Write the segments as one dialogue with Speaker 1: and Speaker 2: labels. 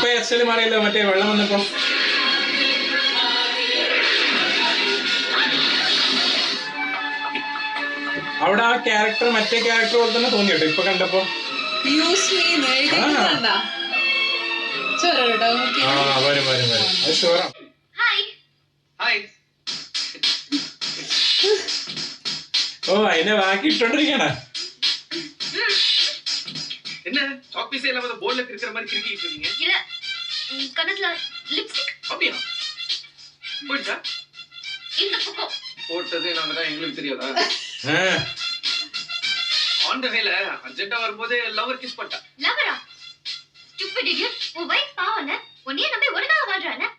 Speaker 1: ഇപ്പൊ എസ്എൽ മാറിയല്ലോ മറ്റേ വെള്ളം വന്നപ്പോ. അവിടെ ആ ക്യാരക്ടർ മറ്റേ ക്യാരക്ടർ പോലെ തന്നെ തോന്നി കേട്ടോ ഇപ്പൊ കണ്ടപ്പോ. വരും വരും വരും അത് ഷുവറാ. ഓ അതിനെ ബാക്കി ഇട്ടോണ്ടിരിക്കണ.
Speaker 2: என்ன சாக் பீஸ் எல்லாம் அந்த போர்ட்ல கிறுக்குற மாதிரி கிறுக்கிட்டு இருக்கீங்க? இல்ல கண்ணத்துல லிப்ஸ்டிக். அப்படியே போய்டா இந்த பக்கம் போட்டது நாங்க தான் எங்களுக்கு தெரியாதா? ஆன் தி வேல அர்ஜென்ட்டா வரும்போது லவர் கிஸ் பண்ணா. லவரா? Stupid idiot. ஓ வைஃப் பாவன உன்னைய நம்பி ஒருநாள் வாழ்றானே.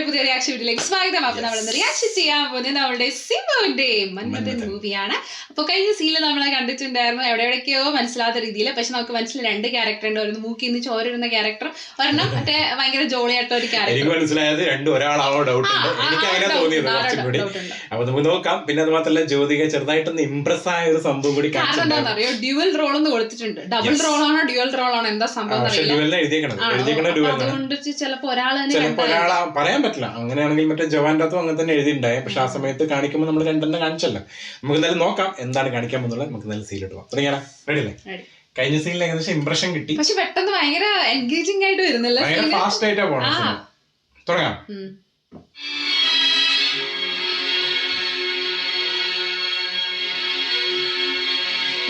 Speaker 3: പുതിയ റിയാക്ഷൻ വീഡിയോയിലേക്ക് സ്വാഗതം. അപ്പൊ നമ്മളിന്ന് റിയാക്ഷൻ ചെയ്യാൻ പോകുന്നത് നമ്മളുടെ സിംബുവിന്റെ മന്മഥൻ മൂവിയാണ്. അപ്പൊ കഴിഞ്ഞ സീനിൽ നമ്മളെ കണ്ടിട്ടുണ്ടായിരുന്നു എവിടെയൊക്കെയോ മനസ്സിലാത്ത രീതിയിൽ. പക്ഷെ നമുക്ക് മനസ്സിൽ രണ്ട് ക്യാരക്ടർ ഉണ്ട്. ഒരു മൂക്കിന്ന് ചോരുന്ന ക്യാരക്ടർ, ഒരെണ്ണം മറ്റേ ഭയങ്കര ജോളിയായിട്ട ഒരു ക്യാരക്ടർ.
Speaker 1: മനസ്സിലായത് രണ്ടും ഒരാളാണോ ഡൗട്ട് ഉണ്ട്. എനിക്ക് അങ്ങനെ തോന്നിയത് കുറച്ചുകൂടി. അപ്പൊ നമുക്ക് നോക്കാം. പിന്നെ അത് മാത്രമല്ല ജ്യോതിക ചെറുതായിട്ടൊന്ന് ഇംപ്രസ് ആയ ഒരു സംഭവം കൂടി.
Speaker 3: കാരണം എന്താണെന്നറിയോ, ഡ്യുവൽ റോൾ എന്ന് കൊടുത്തിട്ടുണ്ട്. ഡബിൾ റോൾ ആണോ ഡ്യുവൽ റോൾ ആണോ എന്താ സംഭവം അതുകൊണ്ട് ചിലപ്പോ ഒരാളെ
Speaker 1: പറയാൻ പറ്റില്ല. അങ്ങനെയാണെങ്കിൽ മറ്റേ ജവാന്റെ അകത്തും അങ്ങനെ തന്നെ എഴുതിണ്ടായി. പക്ഷെ ആ സമയത്ത് കാണിക്കുമ്പോൾ നമ്മൾ രണ്ടെണ്ണം കാണിച്ചല്ലോ. നമുക്ക് എന്തായാലും നോക്കാം എന്താണ് കാണിക്കാൻ പോകുന്നത്. നമുക്ക് നല്ല സീൽ ഇടുവാം. തുടങ്ങിയാലോ? റെഡി അല്ലേ? കഴിഞ്ഞ സീനിൽ ഏകദേശം ഇംപ്രഷൻ കിട്ടി.
Speaker 3: പക്ഷെ പെട്ടെന്ന് ഭയങ്കര എൻഗേജിംഗ് ആയിട്ട് വരുന്നില്ല.
Speaker 1: ഭയങ്കര ഫാസ്റ്റ് ആയിട്ടാ പോണം. തുടങ്ങാം.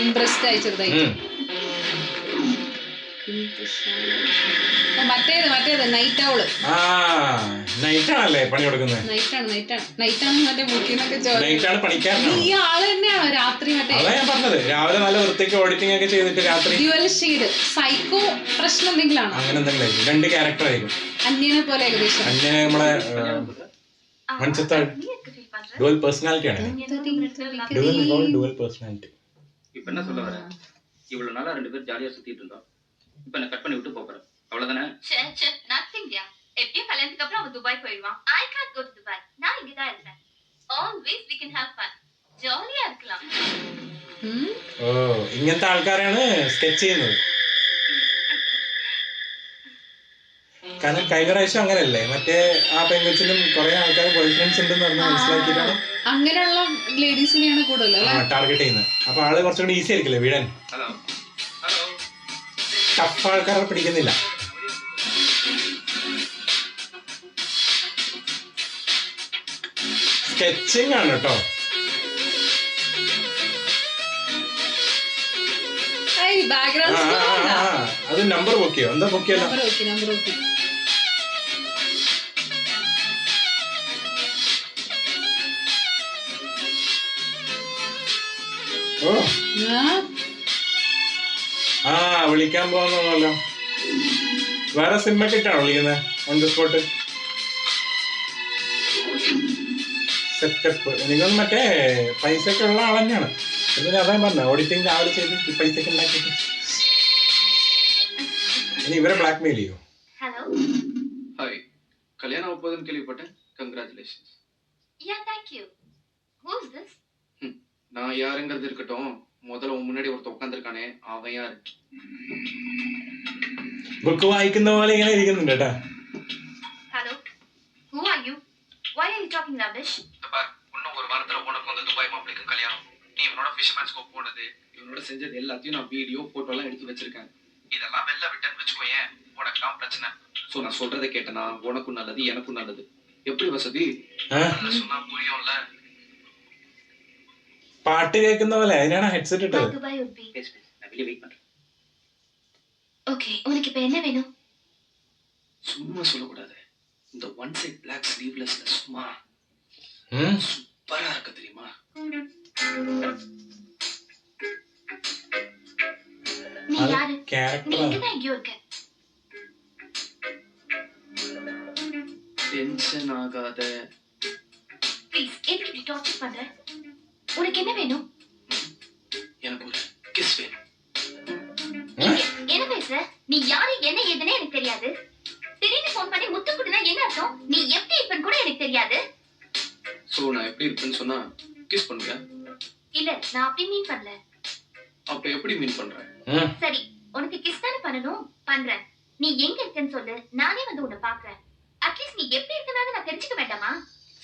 Speaker 3: ഇംപ്രസ്ഡ് ആയി ചെറുതായിട്ട്. മറ്റേത് നൈറ്റ് ഔള്.
Speaker 1: നൈറ്റാണല്ലേ പണി കൊടുക്കുന്നത്?
Speaker 3: നൈറ്റാണ് മറ്റേ മുക്കിന്നൊക്കെ ഈ ആള് തന്നെയാണോ രാത്രി? മറ്റേ
Speaker 1: ഞാൻ പറഞ്ഞത് രാവിലെ നല്ല വൃത്തിക്ക് ഓഡിറ്റിംഗ് ഒക്കെ ചെയ്തിട്ട് രാത്രി
Speaker 3: ഡ്യുവൽ ഷെയ്ഡ് സൈക്കോ പ്രശ്നം എന്തെങ്കിലും ആണോ?
Speaker 1: അങ്ങനെ എന്തെങ്കിലും രണ്ട് ക്യാരക്ടർ ആയിരിക്കും.
Speaker 3: അന്യനെ പോലെ ഏകദേശം.
Speaker 1: അന്യനെ നമ്മളെ മനുഷ്യത്താൾ ഡുവൽ പേഴ്സണാലിറ്റി ആണ്. Dual personality.
Speaker 2: இப்ப என்ன சொல்ல வர? இவ்வளவு நாளா ரெண்டு பேரும் ஜாலியா சுத்திட்டு இருந்தோம். இப்ப நான் கட் பண்ணி விட்டு போறேன். அவ்வளவுதானே?
Speaker 4: நத்திங் யா. எப்படியும் கல்யாணத்துக்கு அப்புறம் அவன் துபாய் போயிடுவான். I can't go to Dubai. நான் இங்க தான் இருக்கேன். Always we can have fun. ജോലിയാ இருக்கலாம்.
Speaker 1: ഓ ഇങ്ങനത്തെ ആൾക്കാരാണ് സ്കെച്ച് ചെയ്യുന്നത്. കാരണം കഴിഞ്ഞ പ്രാവശ്യം അങ്ങനെയല്ലേ മറ്റേ ആ പെൺകൊച്ചിലും കുറെ ആൾക്കാർ ബോയ് ഫ്രണ്ട്സ് ഉണ്ടെന്ന് പറഞ്ഞ് മനസ്സിലാക്കിയിട്ടാണ്
Speaker 3: അങ്ങനെയുള്ള ലേഡീസിനെയാണ് കൂടുതൽ
Speaker 1: ടാർഗറ്റ് ചെയ്യുന്നത്. അപ്പൊ ആള് കുറച്ചുകൂടി ഈസി ആയിരിക്കില്ലേ വീഴാൻ. ടഫ് ആൾക്കാരെ പിടിക്കുന്നില്ല. സ്കെച്ചിങ് ആണ് കേട്ടോ. അത് നമ്പർ ബുക്കിയോ എന്താ ബുക്കിയല്ലോ. ഓ ആ വിളിക്കാൻ പോകുന്നല്ലോ. വേറെ സിനിമക്കിട്ടാണോ വിളിക്കുന്നത്? On the spot setup. എനിക്കൊന്നും മറ്റേ പൈസ ഒക്കെ ഉള്ള ആൾ തന്നെയാണ്. പിന്നെ അതാ പറഞ്ഞ ഓഡിറ്റിംഗ് രാവിലെ ചെയ്ത് പൈസ ഒക്കെ ഉണ്ടാക്കിയിട്ട് ഇനി ഇവരെ ബ്ലാക്ക് മെയിൽ ചെയ്യോ?
Speaker 4: ഹലോ
Speaker 2: ഹായ്, കല്യാണം ആവുമ്പോഴെന്ന് കേൾവിപ്പെട്ടேன். Congratulations.
Speaker 4: Yeah thank you. Who is this?
Speaker 2: நான் யாருங்கிறது இருக்கட்டும், முதல்ல உன் முன்னாடி ஒருத்த உட்காந்துருக்கானே அவன் யாரு?
Speaker 1: ബുക്ക് വായിക്കുന്ന പോലെ ഇങ്ങനെ ഇരിക്കുന്നുണ്ട് കേട്ടാ.
Speaker 4: Hello, who are you? Why are you talking rubbish?
Speaker 2: இன்னும் ஒரு வாரத்துல உனக்கு வந்து துபாய் மாப்பிளைக்கும் கல்யாணம். நீ இவனோட ஃபிஷர்மேன் ஸ்கோப் போனது, இவனோட செஞ்சது எல்லாத்தையும் நான் வீடியோ போட்டோ எல்லாம் எடுத்து வச்சிருக்கேன். இதெல்லாம் வெளில விட்டேன்னு வச்சுக்கோயேன், உனக்குலாம் பிரச்சனை. சோ நான் சொல்றதை கேட்டனா உனக்கும் நல்லது எனக்கும் நல்லது. எப்படி வசதி சொன்னா புரியும்ல?
Speaker 1: പാട്ട് കേൾക്കുന്ന പോലെ അതിനാണ് ഹെഡ്സെറ്റ് ഇട്ടത്.
Speaker 4: Dubai would be.
Speaker 2: நான் வெளிய வெயிட் பண்றேன்.
Speaker 4: Okay, உனக்கு இப்ப என்ன வேணும்?
Speaker 2: சும்மா சொல்லக்கூடாது. இந்த ஒன் சைட் black sleevelessல சும்மா சூப்பரா இருக்கு தெரியுமா?
Speaker 4: நீ யாரு?
Speaker 1: ക്യാരക്ടർ
Speaker 4: நீ எங்கதான் எங்கேயோ இருக்க?
Speaker 2: டென்ஷன் ஆகாத.
Speaker 4: ப்ளீஸ் எதுக்கு இப்படி டார்ச்சர் பண்ற? உனக்கு என்ன வேணும்?
Speaker 2: எனக்கு ஒரு கிஸ் வேணும்.
Speaker 4: என்ன பேசுற? நீ யாரு என்ன ஏதுனே எனக்கு தெரியாது. திடீர்னு ஃபோன் பண்ணி முத்து குடுனா என்ன அர்த்தம்? நீ எப்படி இருப்பன்னு கூட எனக்கு தெரியாது.
Speaker 2: சோ நான் எப்படி இருப்பேன்னு சொன்னா கிஸ் பண்ணுவியா?
Speaker 4: இல்ல, நான் அப்படி மீன் பண்ணல.
Speaker 2: அப்ப எப்படி மீன் பண்ற?
Speaker 4: சரி, உனக்கு கிஸ் தானே பண்ணணும், பண்றேன். நீ எங்க இருக்கன்னு சொல்லு, நானே வந்து உன்னை பாக்குறேன். அட்லீஸ்ட் நீ எப்படி இருக்கனால நான் தெரிஞ்சுக்க வேண்டாமா?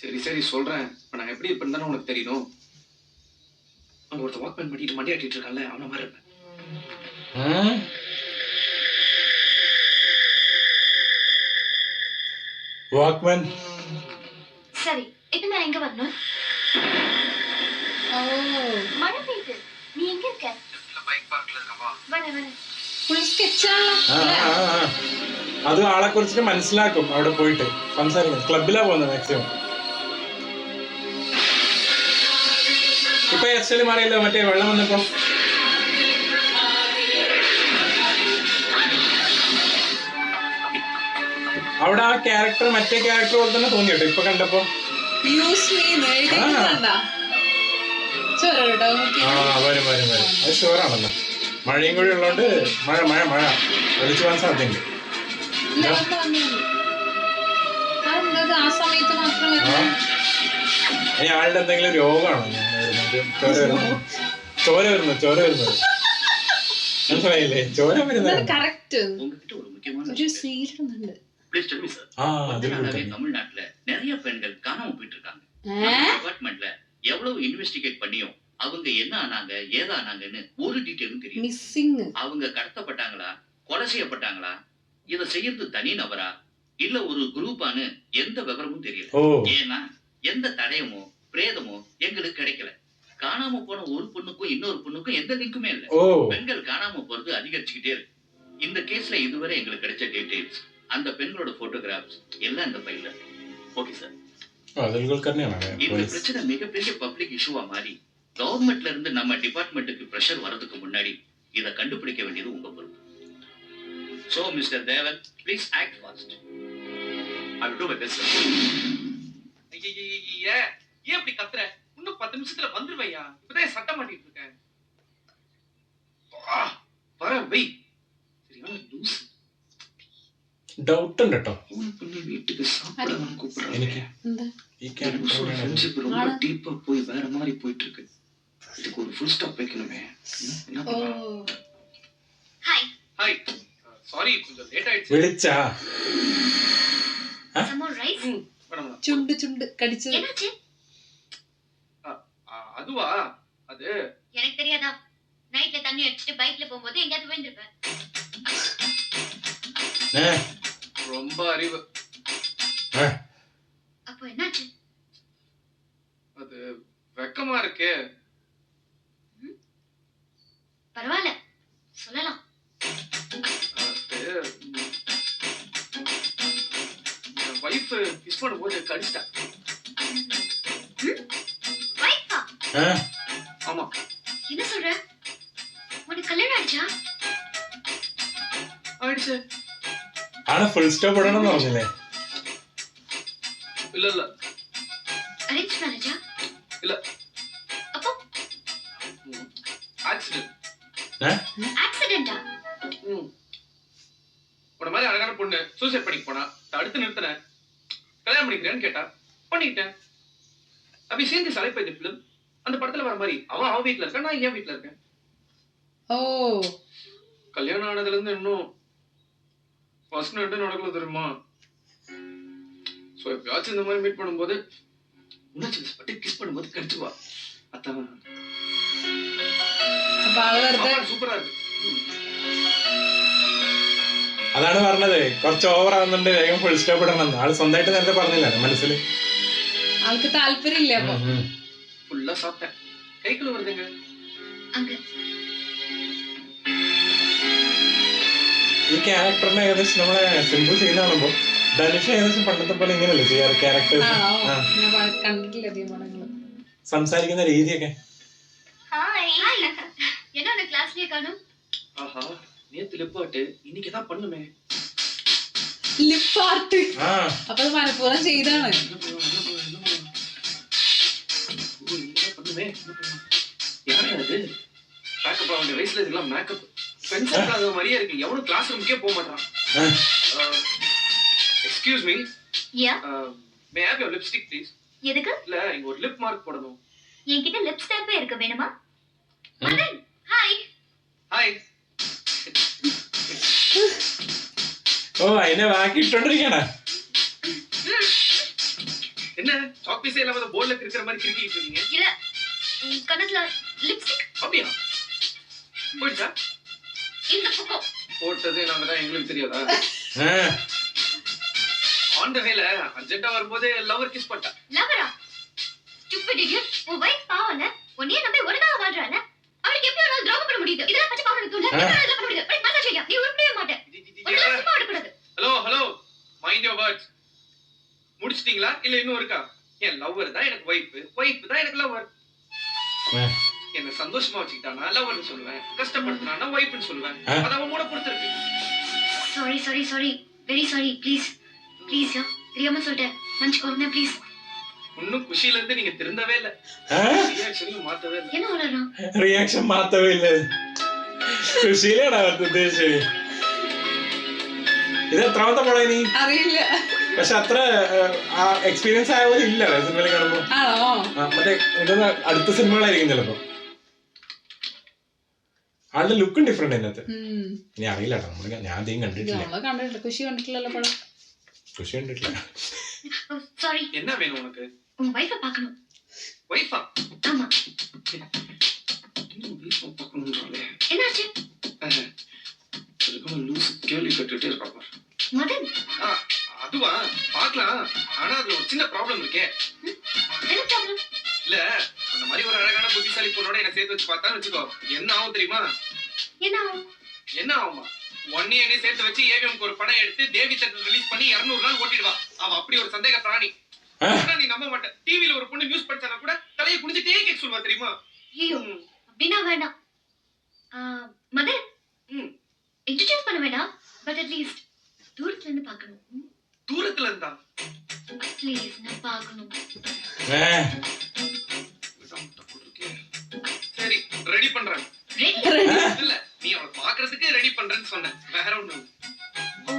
Speaker 2: சரி சரி சொல்றேன். இப்ப நான் எப்படி இருப்பேன்னு தானே உனக்கு தெரியணும். அங்க ஒருத்த வாக்மேன் பண்ணிட்டு மண்டியாட்டிட்டு இருக்கான்ல, அவன மாதிரி இருப்பேன்.
Speaker 1: வாக்மேன்.
Speaker 4: சரி, இப்ப நான் எங்க வரணும்? மழை பெய்யுது, நீ எங்க இருக்க?
Speaker 2: பைக் பார்க்ல இருக்கமா?
Speaker 4: வரேன்.
Speaker 3: ഫുൾ സ്കെച്ചാണല്ലോ.
Speaker 1: അത് ആളെ കുറിച്ചിട്ട് മനസ്സിലാക്കും അവിടെ പോയിട്ട് സംസാരിക്കും. ക്ലബിലാ പോകുന്നത് മാക്സിമം. ഇപ്പൊ എസ്റ്റേല് മാറിയല്ലോ, മറ്റേ വെള്ളം വന്നപ്പോ. അവിടെ ആ ക്യാരക്ടർ മറ്റേ ക്യാരക്ടർ പോലെ തന്നെ തോന്നി കേട്ടോ ഇപ്പൊ കണ്ടപ്പോ. വരും അത് ഷുവറാണല്ലോ. മഴയും കൂടി ഉള്ളതുകൊണ്ട് മഴ ഒളിച്ചു പോകാൻ സാധ്യതയുണ്ട്. ഇനി ആളുടെ എന്തെങ്കിലും രോഗമാണോ ചോര വരുന്നത് മനസ്സിലായില്ലേ? ചോര വരുന്നത്
Speaker 5: தமிழ்நாட்டுல நிறைய பெண்கள் காணாம போயிட்டு இருக்காங்க. டிபார்ட்மெண்ட்ல எவ்வளவு இன்வெஸ்டிகேட் பண்ணியும் அவங்க என்ன ஆனாங்க ஏதானாங்கன்னு ஒரு டீட்டெயிலும் தெரியும். அவங்க கடத்தப்பட்டாங்களா, கொலை செய்யப்பட்டாங்களா, இத செய்யறது தனி நபரா இல்ல ஒரு குரூப்பான்னு எந்த விவரமும் தெரியல. ஏன்னா எந்த தடயமோ பிரேதமோ எங்களுக்கு கிடைக்கல. காணாம போன ஒரு பொண்ணுக்கும் இன்னொரு பொண்ணுக்கும் எந்த லிங்குமே இல்ல. பெண்கள் காணாம போறது அதிகரிச்சுக்கிட்டே இருக்கு. இந்த கேஸ்ல இதுவரை எங்களுக்கு கிடைச்ச டீடைல்ஸ், அந்த பெண்களோட போட்டோகிராஃப்ஸ் எல்லாம் இந்த ஃபைல்ல. Okay sir. இந்த பிரச்சனை மிகப்பெரிய பப்ளிக் இஷ்யூவா மாறி கவர்மெண்ட்ல இருந்து நம்ம டிபார்ட்மெண்ட்டுக்கு பிரஷர் வரதுக்கு முன்னாடி இத கண்டுபிடிக்க வேண்டியது உங்க பொறுப்பு. சோ மிஸ்டர் தேவன், please act fast.
Speaker 2: I will do my best. ஐயே ஏன் இப்படி கத்துற? இன்னும் 10 நிமிஷத்துல வந்துருவையா? இப்பதான் சட்டம் மாட்டிட்டு இருக்கேன். வர வெய். சரியான லூஸ்.
Speaker 1: ഡൗട്ട് ഉണ്ട് കേട്ടോ
Speaker 2: വീട്ടിൽ സാപ്പിടാൻ കൂപ്പിടുறாங்க.
Speaker 1: എനിക്ക് ഈ ക്യാരക്ടർ
Speaker 2: ഫ്രണ്ട്ഷിപ്പ് ரொம்ப டீப்பா போய் வேற மாதிரி போயிட்டு இருக்கு. இதுக்கு ஒரு ஃபுல் ஸ்டாப் வைக்கணுமே. என்ன பண்ணலாம்? ஹாய் சாரி கொஞ்சம் லேட் ஆயிடுச்சு.
Speaker 1: വിളിച്ചാ
Speaker 4: சமோர் ரைஸ்.
Speaker 3: ചുണ്ട് കടിച്ചത്.
Speaker 4: என்னாச்சு?
Speaker 2: அதுவா? அது
Speaker 4: எனக்கு தெரியாதா? நைட்ல தண்ணி அடிச்சிட்டு பைக்ல போகும்போது எங்கயாவது விழுந்திருப்பேன்.
Speaker 2: ரொம்ப அறிவு.
Speaker 4: அப்போ என்னாச்சு?
Speaker 2: அது வெக்கமா இருக்கே.
Speaker 4: பரவாயில்ல, சொல்லலாம்.
Speaker 2: என் வைஃப் கிஸ் பண்ணும்போது கடிச்சிட்டா.
Speaker 4: வைஃபா?
Speaker 2: ஆமா.
Speaker 4: என்ன சொல்ற? உனக்கு கல்யாணம் ஆயிடுச்சா?
Speaker 2: ஆயிடுச்சு.
Speaker 1: ஆனா ஃபுல் ஸ்டாப் போடணும்னு പറഞ്ഞില്ലേ?
Speaker 2: இல்ல
Speaker 4: அரேஞ்ச் மேரேஜா?
Speaker 2: இல்ல.
Speaker 4: அப்போ
Speaker 2: ஆக்சிடென்ட்.
Speaker 4: ஆக்சிடென்ட்டா?
Speaker 2: ஒரு மாதிரி அழகான பொண்ணு சூசைட் பண்ணிட்டு போனா, தடுத்து நிறுத்தினேன். கல்யாணம் பண்ணிக்கிறேன்னு கேட்டா, பண்ணிட்டேன். அப்படி சேர்ந்து சலைப்பை ஃபிலிம் அந்த படத்துல வர மாதிரி அவன் வீட்டுல இருக்கா, நான் என் வீட்டுல இருக்கேன். கல்யாணம் ஆனதுல இருந்து இன்னும் ஃபர்ஸ்ட் நைட் நடக்கல தெரியுமா? சோ எப்பயாச்சும் இந்த மாதிரி மீட் பண்ணும்போது உணர்ச்சி பட்டு கிஸ் பண்ணும்போது கடிச்சுவா. அதான் சூப்பரா இருக்கு.
Speaker 1: അതാണ് പറഞ്ഞത്, കുറച്ച് ഓവർ ആവുന്നുണ്ട്, വേഗം ഫുൾ സ്റ്റോപ്പ് ഇടണം. ആള് സ്വന്തമായിട്ട് നേരത്തെ പറഞ്ഞില്ല മനസ്സിൽ.
Speaker 3: ആൾക്ക് താല്പര്യമില്ല.
Speaker 2: ഫുള്ളാ സാപ്പിട്ടேன். கைக்குள்ள வருதுங்க.
Speaker 4: அங்க
Speaker 1: ഈ ക്യാരക്ടറിനെ ഏകദേശം നമ്മളെ സിമ്പിൾ ചെയ്ത് കാണുമ്പോ ധനുഷ് ഏകദേശം പണ്ടത്തെ പോലെ ഇങ്ങനെയല്ലേ ചെയ്യാറ് ക്യാരക്ടേഴ്സ്? സംസാരിക്കുന്ന രീതിയൊക്കെ.
Speaker 4: என்ன கிளாஸ்லயே காணும்?
Speaker 2: ஆஹா, நேத்து லிப்பாட்டு இன்னைக்கு தான் பண்ணுமே.
Speaker 3: லிப்பாட்டு அப்ப മനഃപൂർവ്വം ചെയ്താണ്.
Speaker 2: பண்ணுமே. யாரா அது? பேக்கப் ஆக வேண்டிய வயசுல இதெல்லாம் மேக்கப் ஃப்ரெண்ட்ஸ் அது மாதிரியே இருக்கு. எவனும் கிளாஸ் ரூமுக்கே போக மாட்டான். Excuse me,
Speaker 4: yeah
Speaker 2: May I have your lipstick please?
Speaker 4: எதுக்கு?
Speaker 2: இல்ல இங்க ஒரு லிப் மார்க் போடணும்.
Speaker 4: என்கிட்ட லிப் ஸ்டாம்பே இருக்கு, வேணுமா? மதன் ஹாய்.
Speaker 2: ஹாய்.
Speaker 1: ഓ അതിനെ ബാക്കിയിട്ടോണ്ടിരിക്കണ.
Speaker 2: என்ன சாக் பீஸே இல்லாம போர்ட்ல கிறுக்கிற மாதிரி கிறுக்கிட்டு இருக்கீங்க?
Speaker 4: இல்ல கண்ணத்துல லிப்ஸ்டிக்.
Speaker 2: அப்படியா? போயிடுச்சா?
Speaker 4: இந்த பக்கம்
Speaker 2: போட்டது நாங்க தான், எங்களுக்கு தெரியாதா? ஆன் த வேல அர்ஜென்ட்டா வரும்போது லவர் கிஸ் பண்ணா.
Speaker 4: லவரா? Stupid idiot. உன் வைஃப் பாவல, உன்னையே நம்பி ஒரு நாள் வாழ்றானே, அவளுக்கு எப்படி ஒரு துரோகம் பண்ண முடியுது? இதெல்லாம் பச்சை பாவம் தூள இதெல்லாம் பண்ண முடியுது? படி மனசா செய்யா, நீ உருப்படவே மாட்டே. ஒரு நாள் சும்மா விடக்கூடாது.
Speaker 2: Hello hello, mind your words. முடிச்சிட்டீங்களா இல்ல இன்னும் இருக்கா? என் லவர் தான் எனக்கு வைஃப், வைஃப் தான் எனக்கு லவர். என்ன சந்தோஷமா வச்சுக்கிட்டானா லவர்னு சொல்லுவேன், கஷ்டப்படுத்தினானா வைஃப்னு சொல்லுவேன். அது அவன் மூட பொறுத்திருக்கு.
Speaker 4: Sorry sorry sorry, very sorry. Please please yeah, தெரியாம சொல்லிட்டேன், மன்னிச்சுக்கோங்க ப்ளீஸ்.
Speaker 2: இன்னும் குஷில இருந்து நீங்க திருந்தவே இல்ல, ரியாக்ஷனையும் மாத்தவே இல்ல.
Speaker 4: என்ன வளறான்?
Speaker 1: റിയാക്ഷൻ മാറ്റവേ ഇല്ല. ഖുഷിയിലാണ് അവർക്ക് ഉദ്ദേശിച്ചത്. ഇത് എത്രാമത്തെ പടം ഇനി
Speaker 3: അറിയില്ല.
Speaker 1: പക്ഷെ അത്ര എക്സ്പീരിയൻസ് ആയ പോലെ ഇല്ല സിനിമയിൽ കാണുമ്പോ.
Speaker 3: ആണോ?
Speaker 1: മറ്റേ ഇതൊന്ന് അടുത്ത സിനിമകളായിരിക്കും ചിലപ്പോ. ആളുടെ ലുക്കും ഡിഫറെന്റ് അതിനകത്ത്. ഇനി അറിയില്ല കേട്ടോ, നമ്മള് ഞാൻ അധികം കണ്ടിട്ടില്ല.
Speaker 3: നമ്മള് കണ്ടിട്ടില്ല. ഖുഷി കണ്ടിട്ടില്ലല്ലോ പടം.
Speaker 1: ഖുഷി കണ്ടിട്ടില്ല.
Speaker 4: சாரி.
Speaker 2: என்ன வேணும் உனக்கு?
Speaker 4: உன் வைஃபை பார்க்கணும்.
Speaker 2: வைஃபா?
Speaker 4: ஆமா.
Speaker 2: வைஃபா பார்க்கணும்ன்றாலே.
Speaker 4: என்னாச்சு?
Speaker 2: அதுக்கு லூஸ் கேள்வி கேட்டுட்டே இருக்காப்பா.
Speaker 4: மதன்.
Speaker 2: அதுவா பார்க்கலாம், ஆனா அது ஒரு சின்ன ப்ராப்ளம் இருக்கே.
Speaker 4: என்ன ப்ராப்ளம்?
Speaker 2: இல்ல அந்த மாதிரி ஒரு அழகான புத்திசாலி பொண்ணோட என்ன சேர்த்து வச்சு பார்த்தான்னு வச்சுக்கோ, என்ன ஆகும் தெரியுமா?
Speaker 4: என்ன ஆகும்?
Speaker 2: என்ன ஆகுமா? ஒன்னே என்ன சேர்த்து வச்சு ஏவிஎம்க்கு ஒரு படம் எடுத்து தேவி தேட்டர் ரிலீஸ் பண்ணி 200 நாள் ஓட்டிடுவா. அவ அப்படி ஒரு சந்தேக பிராணி. ஆனா நீ நம்ப மாட்ட, டிவில ஒரு பொண்ணு நியூஸ் படிச்சானா கூட தலையை குனிஞ்சிட்டே கேட்க சொல்வா தெரியுமா?
Speaker 4: ஐயோ அப்படின்னா வேண்டாம். மதன் இன்ட்ரோடியூஸ் பண்ண வேண்டாம், பட் அட்லீஸ்ட் தூரத்துல இருந்து பார்க்கணும்.
Speaker 2: தூரத்துல இருந்தா
Speaker 4: ப்ளீஸ் நான் பார்க்கணும்.
Speaker 2: சரி ரெடி பண்றேன்.
Speaker 4: ரெடி?
Speaker 2: இல்ல நீ அவளை பாக்குறதுக்கு ரெடி பண்றேன்னு சொன்னேன், வேற ஒண்ணும்.
Speaker 4: ஓ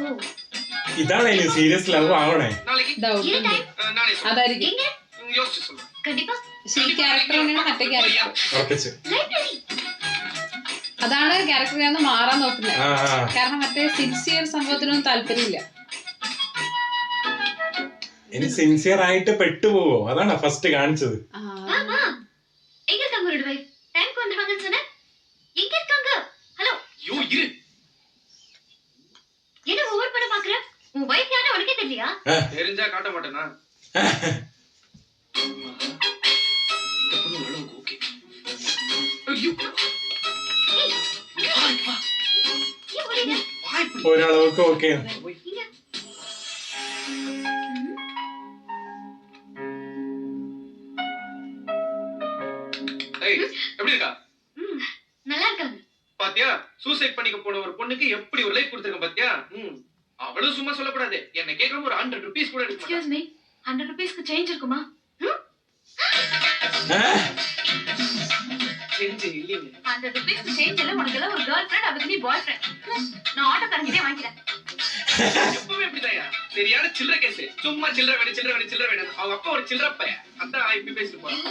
Speaker 1: ഇതാണ് ഇനി സീരിയസ് ലവ് ആവണേ.
Speaker 2: நாளைக்கு
Speaker 3: ഡൗട്ട്
Speaker 4: என்ன
Speaker 3: ഉണ്ട്.
Speaker 4: டைம்?
Speaker 2: நானே சொல்றேன்,
Speaker 3: അതായിരിക്കും.
Speaker 4: எங்க?
Speaker 2: யோசிச்சு சொல்றேன்.
Speaker 4: கண்டிப்பா
Speaker 3: പക്ഷെ ഈ ക്യാരക്ടർ തന്നെയാണ് മറ്റേ ക്യാരക്ടർ.
Speaker 1: ഉറപ്പിച്ച്.
Speaker 4: லைப்ரரி.
Speaker 3: അതാണ് ക്യാരക്ടർ ഞാൻ മാറാൻ നോക്കുന്നത്. കാരണം മറ്റേ സിൻസിയർ സംഭവത്തിനൊന്നും താല്പര്യമില്ല.
Speaker 1: ഇനി സിൻസിയർ ആയിട്ട് പെട്ടുപോവോ, അതാണ് ഫസ്റ്റ് കാണിച്ചത്.
Speaker 4: ஆமா. எங்க இருக்காங்க உங்களோட வைஃப்? டைம்க்கு வந்துருவாங்கன்னு சொன்ன. எங்க இருக்காங்க? ஹலோ.
Speaker 2: ஐயோ இரு.
Speaker 4: என்ன ஓவர் பண்ண பாக்குற? உன் வைஃப் யாரு உனக்கே தெரியலையா?
Speaker 2: தெரிஞ்சா காட்ட மாட்டேனா? இந்த பொண்ணு அளவுக்கு ஓகே. ஐயோ வா
Speaker 4: ஏன் ஓடிங்க?
Speaker 2: வா இப்படி.
Speaker 1: ഒരളവൊക്കെ ഓക്കെ.
Speaker 4: இங்க.
Speaker 2: ஏய் எப்படி இருக்கா?
Speaker 4: நல்லா இருக்காங்க.
Speaker 2: பாத்தியா, சூசைட் பண்ணிக்க போன ஒரு பொண்ணுக்கு எப்படி ஒரு லைஃப் கொடுத்திருக்கேன் பாத்தியா? அவளும் சும்மா சொல்லக்கூடாது, என்ன கேட்காம ஒரு 100 rupees கூட எடுக்க மாட்டா.
Speaker 4: எக்ஸ்கியூஸ் மீ, 100 ரூபீஸ்க்கு சேஞ்ச் இருக்குமா?
Speaker 2: செஞ்சு இல்லைங்க.
Speaker 4: 100 ரூபீஸ்க்கு சேஞ்ச் இல்ல, உனக்கு எல்லாம் ஒரு கேர்ள் ஃப்ரெண்ட், அதுக்கு நீ பாய் ஃப்ரெண்ட். நான் ஆட்டோ கரங்கிட்டே வாங்கிக்கிறேன்.
Speaker 2: எப்பவுமே இப்படிதாயா, சரியான சில்லற கேஸ். சும்மா சில்லற வேணும் சில்லற வேணும் சில்லற வேணும். அவங்க அப்பா ஒரு சில்லற பையன், அதான் இப்படி பேசிட்டு போறான்.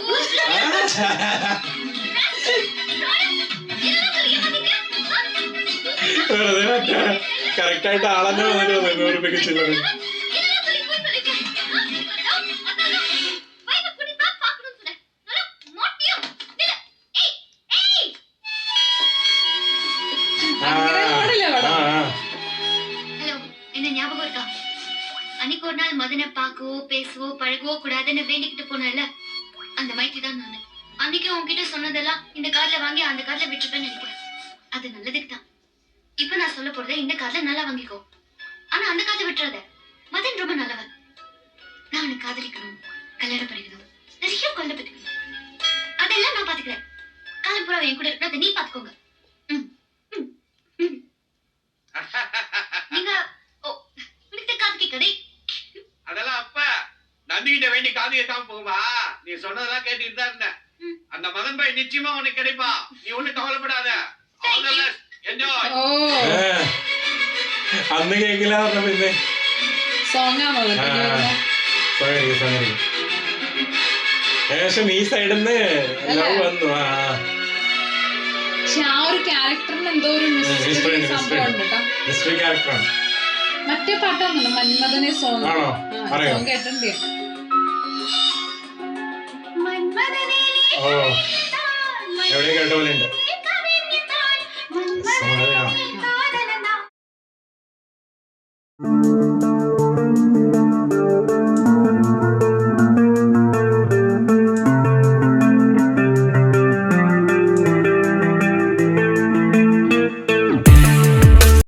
Speaker 1: വെറുതെ മറ്റേ കറക്റ്റ് ആയിട്ട് ആളെന്നെ വന്നിട്ട് 100 രൂപയ്ക്ക് ചില്ലറ.
Speaker 4: அன்னைக்கு ஒரு நாள் மதனை பார்க்கவோ பேசவோ பழகவோ கூடாதுன்னு வேண்டிக்கிட்டு போனல, அந்த மைட்டி தான் நானு. அன்னைக்கு உன்கிட்ட சொன்னதெல்லாம் இந்த கார்ல வாங்கி அந்த கார்ல விட்டுருப்பேன்னு நினைக்கிறேன். அது நல்லதுக்கு தான். இப்ப நான் சொல்ல போறத இந்த கார்ல நல்லா வாங்கிக்கோ, ஆனா அந்த கார்ல விட்டுறாத. மதன் ரொம்ப நல்லவன். நான் அவனை காதலிக்கணும், கல்யாணம் பண்ணிக்கணும், நிறைய கொல்ல பத்துக்கணும். அதெல்லாம் நான் பாத்துக்கிறேன். காலம் பூரா என் கூட இருக்கிறத நீ பாத்துக்கோங்க. நீங்க காதுக்கு கடை
Speaker 2: அதெல்லாம் அப்ப நந்திகிட்ட வேண்டி காது கேட்காம போகுமா? நீ சொன்னதெல்லாம் கேட்டுட்டு தான் இருந்தேன்.
Speaker 5: அந்த மதன் பாய் நிச்சயமா உனக்கு கிடைப்பா, நீ ஒண்ணு கவலைப்படாத. All the best. Enjoy.
Speaker 3: ഓ
Speaker 1: അന്ന് കേക്കില്ല പറഞ്ഞ പിന്നെ
Speaker 3: സോങ് ആണോ
Speaker 1: സോറി ഏകദേശം ഈ സൈഡിൽ നിന്ന് ലവ് വന്നു.
Speaker 3: പക്ഷെ ആ ഒരു ക്യാരക്ടറിന് എന്തോ ഒരു
Speaker 1: Mystery,
Speaker 3: സംഭവം ഉണ്ട് കേട്ടോ.
Speaker 1: മിസ്റ്ററി ക്യാരക്ടറാണ്.
Speaker 3: മറ്റേ പാട്ടാണ് മന്മഥനെ സോങ്.
Speaker 1: ആണോ? അറിയോ?
Speaker 3: സോങ് കേട്ടിട്ടുണ്ട്.
Speaker 1: ഓ എവിടെ കേട്ട പോലെ ഉണ്ട്.
Speaker 4: മന്മഥനെ